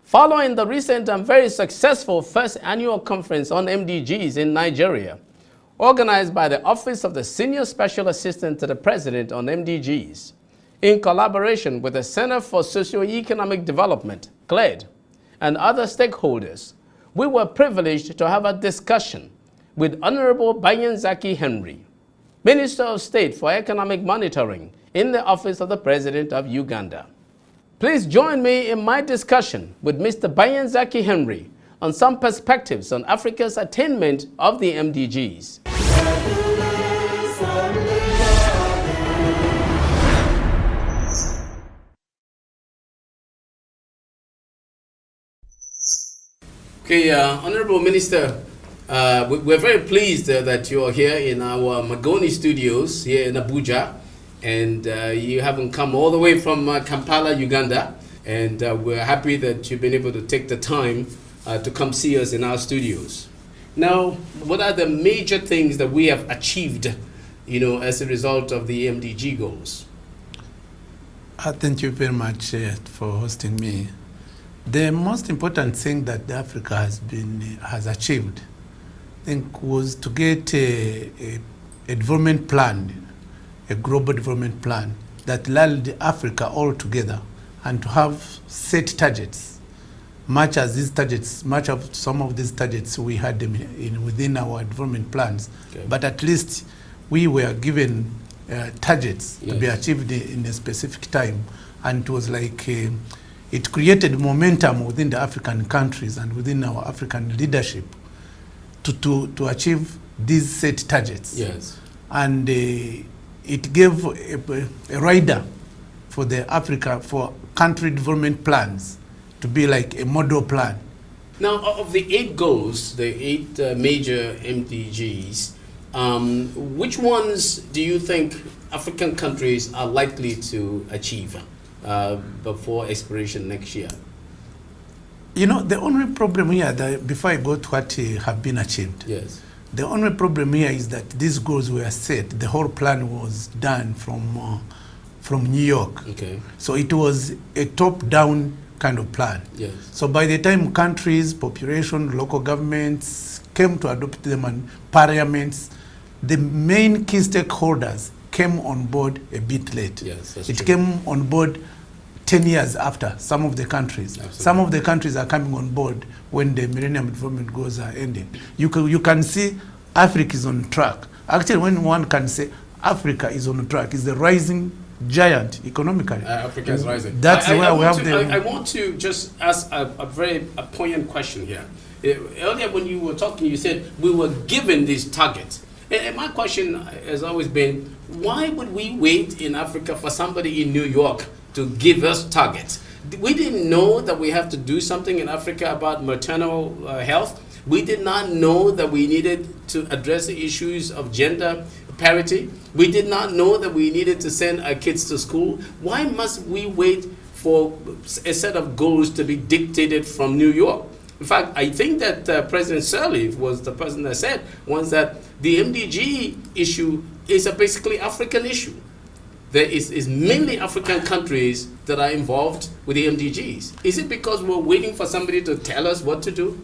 Following the recent and very successful first annual conference on Mdg'S in Nigeria, organized by the Office of the Senior Special Assistant to the President on Mdg'S, in collaboration with the Center for Socio-Economic Development, CLED, and other stakeholders, we were privileged to have a discussion with Honorable Mdg'S Henry, Minister of State for Economic Monitoring in the Office of the President of Uganda. Please join me in my discussion with Mr. Mdg'S Henry on some perspectives on Africa's attainment of the Mdg'S. Okay, Honorable Minister, we're very pleased that you're here in our Mdg'S studios here in Abuja. And you haven't come all the way from Kampala, Uganda, and we're happy that you've been able to take the time to come see us in our studios. Now, what are the major things that we have achieved, as a result of the MDG goals? Thank you very much for hosting me. The most important thing that Africa has achieved, I think, was to get a development plan, a global development plan that allowed Africa all together and to have set targets, much of some of these targets we had them within our development plans. Okay. But at least we were given targets to be achieved in a specific time, and it was like it created momentum within the African countries and within our African leadership to achieve these set targets. Yes. And it gave a rider for for country development plans to be like a model plan. Now, of the 8 goals, the 8 major MDGs, which ones do you think African countries are likely to achieve before expiration next year? The only problem here, before I go to what have been achieved, yes. The only problem here is that these goals were set. The whole plan was done from New York. Okay. So it was a top-down kind of plan. Yes. So by the time countries, population, local governments came to adopt them, and parliaments, the main key stakeholders came on board a bit late. Yes, that's true. Came on board 10 years after some of the countries. Absolutely. Some of the countries are coming on board when the Millennium Development Goals are ending. You can see Africa is on track. Actually, when one can say Africa is on track, it's the rising giant economically. Africa is rising. That's where we have I want to just ask a very poignant question here. Earlier when you were talking, you said we were given these targets. And my question has always been, why would we wait in Africa for somebody in New York to give us targets? We didn't know that we have to do something in Africa about maternal health. We did not know that we needed to address the issues of gender parity. We did not know that we needed to send our kids to school. Why must we wait for a set of goals to be dictated from New York? In fact, I think that President Sirleaf was the person that said once that the MDG issue is a basically African issue. There is mainly African countries that are involved with the MDGs. Is it because we're waiting for somebody to tell us what to do?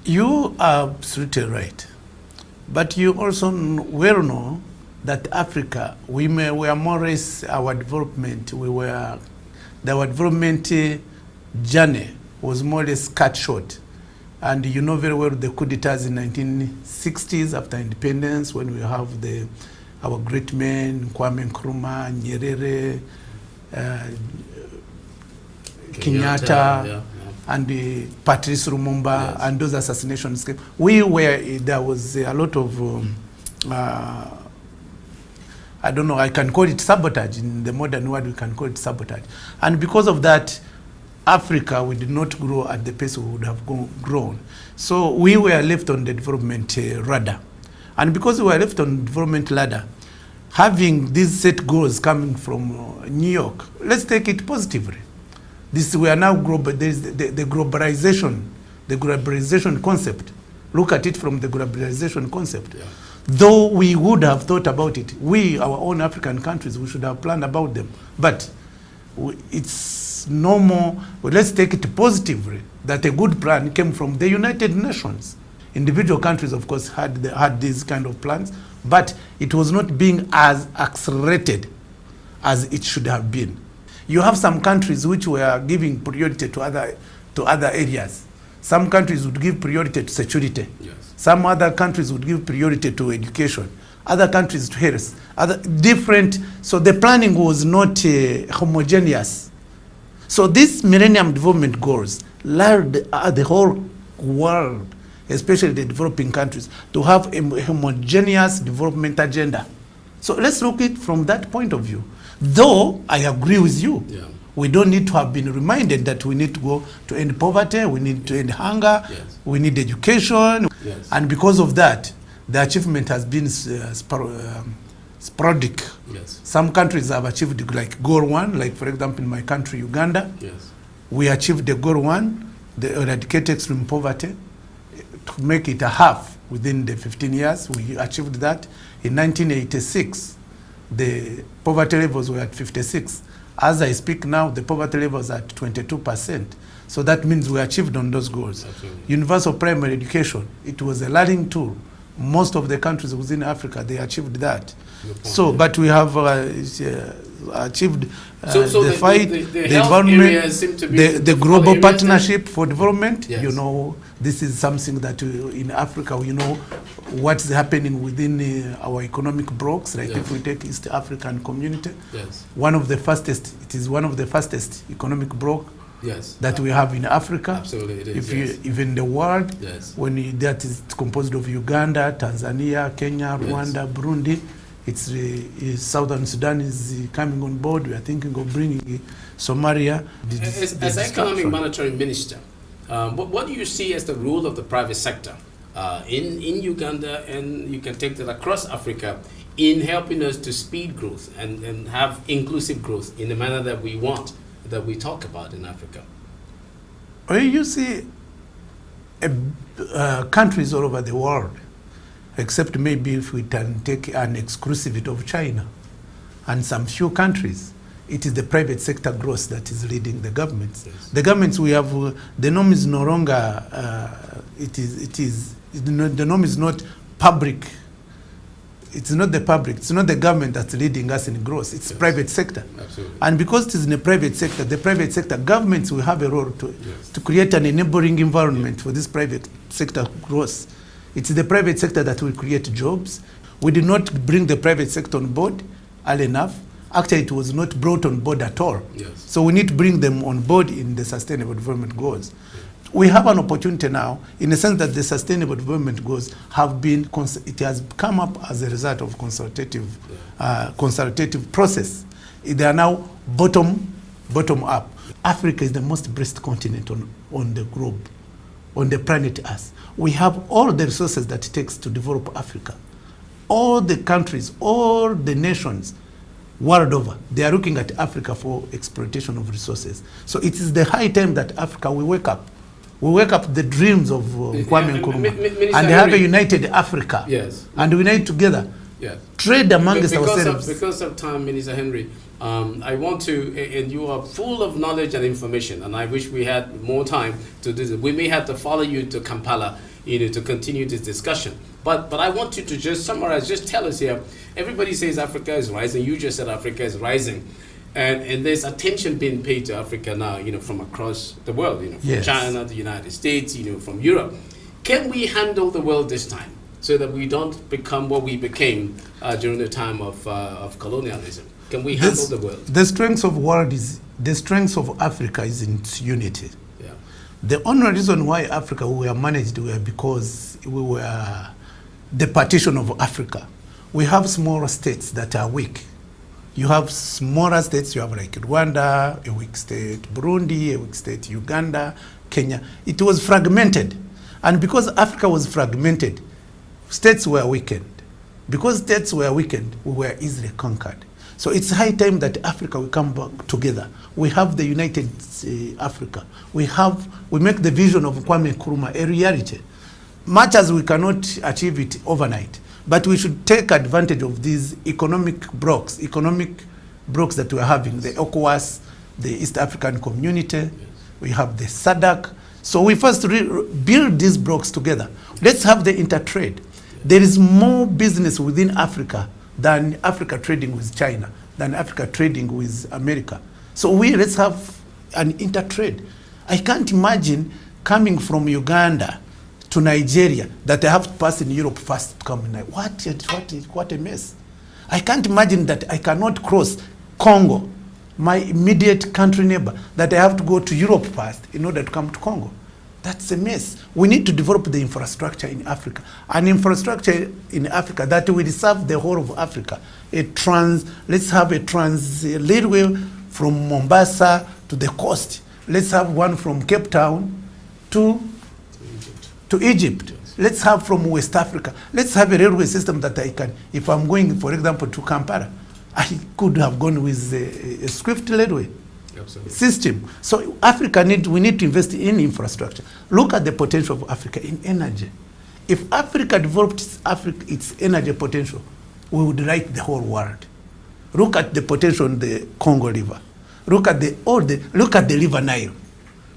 You are absolutely right. But you also well know that Africa, we were more or less our development, our development journey was more or less cut short. And you know very well the coup d'etats in 1960s after independence, when we have our great men, Kwame Nkrumah, Nyerere, Kenyatta, and Patrice Lumumba, yes. And those assassinations came. There was a lot of, I don't know, I can call it sabotage. In the modern world, we can call it sabotage. And because of that, Africa, we did not grow at the pace we would have grown. So we were left on the development radar. And because we were left on the development ladder, having these set goals coming from New York, let's take it positively. We are now the globalization concept. Look at it from the globalization concept. Yeah. Though we would have thought about it, our own African countries, we should have planned about them. But it's no more, let's take it positively. that a good plan came from the United Nations. Individual countries, of course, had these kind of plans, but it was not being as accelerated as it should have been. You have some countries which were giving priority to other areas. Some countries would give priority to security. Yes. Some other countries would give priority to education. Other countries to health. Other different. So the planning was not homogeneous. So these Millennium Development Goals allowed the whole world, especially the developing countries, to have a homogeneous development agenda. So let's look at it from that point of view. Though I agree with you, Yeah. we don't need to have been reminded that we need to go to end poverty, we need to end hunger, Yes. we need education. Yes. And because of that, the achievement has been sporadic. Yes. Some countries have achieved like goal 1, like for example in my country, Uganda. Yes. We achieved the goal 1, the eradicate extreme poverty, to make it a half within the 15 years. We achieved that. In 1986, the poverty levels were at 56. As I speak now, the poverty levels are at 22%. So that means we achieved on those goals. Absolutely. Universal primary education, it was a learning tool. Most of the countries within Africa, they achieved that. So, but we have achieved the fight, the health environment, areas seem to be the global areas partnership for development. Yes. You know, this is something that in Africa, we know what's happening within our economic blocks. Like Yes. if we take East African community, Yes. it is one of the fastest economic bloc Yes. that we have in Africa. Absolutely, it is. If Yes. you, even the world, Yes. that is composed of Uganda, Tanzania, Kenya, Yes. Rwanda, Burundi. It's Southern Sudan is coming on board. We are thinking of bringing Somalia. As economic monetary minister, what do you see as the role of the private sector in Uganda, and you can take that across Africa, in helping us to speed growth and have inclusive growth in the manner that we want, that we talk about in Africa? Well, you see, countries all over the world, except maybe if we can take an exclusivity of China and some few countries, it is the private sector growth that is leading the governments. Yes. The governments we have, the norm is no longer, the norm is not public. It's not the public, it's not the government that's leading us in growth, it's Yes. private sector. Absolutely. And because it is in the private sector, governments will have a role Yes. to create an enabling environment for this private sector growth. It's the private sector that will create jobs. We did not bring the private sector on board early enough. Actually, it was not brought on board at all. Yes. So we need to bring them on board in the Sustainable Development Goals. We have an opportunity now, in the sense that the Sustainable Development Goals have been, it has come up as a result of consultative process. They are now bottom up. Africa is the most blessed continent on the globe, on the planet Earth. We have all the resources that it takes to develop Africa. All the countries, all the nations world over, they are looking at Africa for exploitation of resources. So it is the high time that Africa will wake up. We wake up the dreams of Kwame Nkrumah and have a united Africa. Yes. And we unite together. Yes. Trade amongst ourselves. Because of time, Minister Henry, I want to, and you are full of knowledge and information, and I wish we had more time to do this. We may have to follow you to Kampala, to continue this discussion. But I want you to just summarize, just tell us here. Everybody says Africa is rising. You just said Africa is rising. And there's attention being paid to Africa now, from across the world, from Yes. China, the United States, from Europe. Can we handle the world this time so that we don't become what we became during the time of colonialism? Can we handle the world? The strength of Africa is in its unity. Yeah. The only reason why Africa we were managed were because we were the partition of Africa. We have smaller states that are weak. You have smaller states, you have like Rwanda, a weak state, Burundi, a weak state, Uganda, Kenya. It was fragmented. And because Africa was fragmented, states were weakened. Because states were weakened, we were easily conquered. So it's high time that Africa will come back together. We have the United Africa. We make the vision of Kwame Nkrumah a reality. Much as we cannot achieve it overnight, but we should take advantage of these economic blocks that we're having, the ECOWAS, the East African Community, we have the SADC. So we first build these blocks together. Let's have the intertrade. There is more business within Africa than Africa trading with China, than Africa trading with America. So let's have an intertrade. I can't imagine coming from Uganda to Nigeria that I have to pass in Europe first to come in. What a mess. I can't imagine that I cannot cross Congo, my immediate country neighbor, that I have to go to Europe first in order to come to Congo. That's a mess. We need to develop the infrastructure in Africa. An infrastructure in Africa that will serve the whole of Africa. Let's have a railway from Mombasa to the coast. Let's have one from Cape Town to Egypt. Yes. Let's have from West Africa. Let's have a railway system that I can, if I'm going, for example, to Kampala, I could have gone with a swift railway system. So we need to invest in infrastructure. Look at the potential of Africa in energy. If Africa developed its energy potential, we would light the whole world. Look at the potential in the Congo River. Look at the River Nile.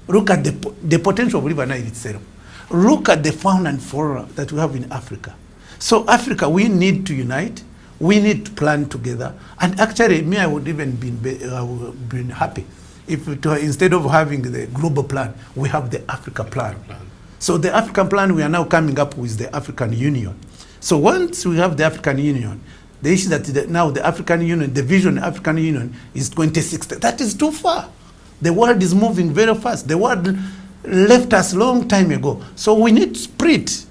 Look at the potential of River Nile itself. Look at the fauna and flora that we have in Africa. So Africa, we need to unite. We need to plan together. And actually, I would even been happy if instead of having the global plan, we have the Africa plan. So the African plan, we are now coming up with the African Union. So once we have the African Union, the issue that now the African Union, the vision of the African Union is 2060. That is too far. The world is moving very fast. The world left us long time ago. So we need spirit.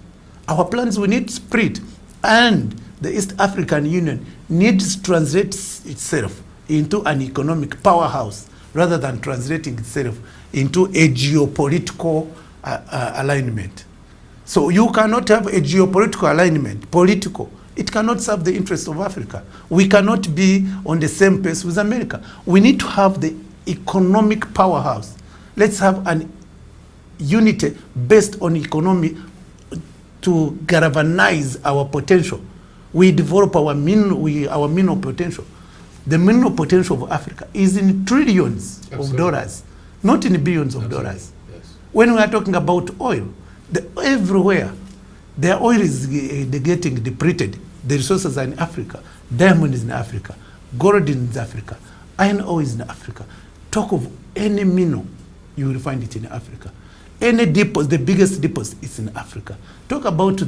Our plans, we need spirit. And the East African Union needs to translate itself into an economic powerhouse rather than translating itself into a geopolitical alignment. So you cannot have a geopolitical alignment, political. It cannot serve the interests of Africa. We cannot be on the same pace with America. We need to have the economic powerhouse. Let's have an unity based on economy to galvanize our potential. We develop our mineral potential. The mineral potential of Africa is in trillions of dollars, not in billions of dollars. Yes. When we are talking about oil, everywhere, the oil is getting depleted. The resources are in Africa. Diamond is in Africa. Gold is in Africa. Iron ore is in Africa. Talk of any mineral, you will find it in Africa. Any depots, the biggest depots, it's in Africa. Talk about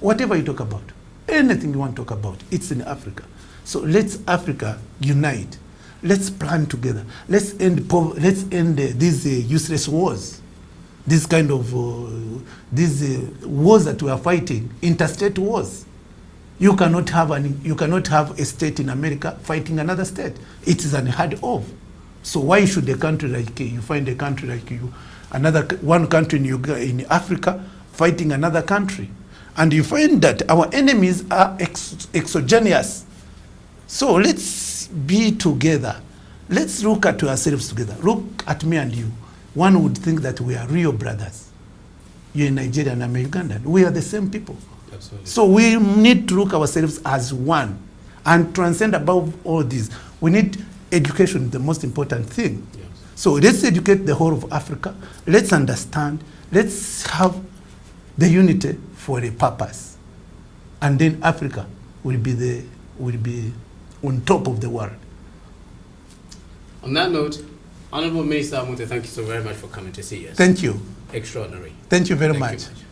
whatever you talk about, anything you want to talk about, it's in Africa. So let's Africa unite. Let's plan together. Let's end these useless wars. This kind of these wars that we are fighting, interstate wars. You cannot have a state in America fighting another state. It is unheard of. So why should a country like you find a country like you, one country in Africa fighting another country? And you find that our enemies are exogenous. So let's be together. Let's look at ourselves together. Look at me and you. One would think that we are real brothers. You're Nigerian, I'm Ugandan. We are the same people. Absolutely. So we need to look ourselves as one and transcend above all this. We need education, the most important thing. Yes. So let's educate the whole of Africa. Let's understand. Let's have the unity for a purpose. And then Africa will be on top of the world. On that note, Honorable Minister, I want to thank you so very much for coming to see us. Thank you. Extraordinary. Thank you very Thank much. you.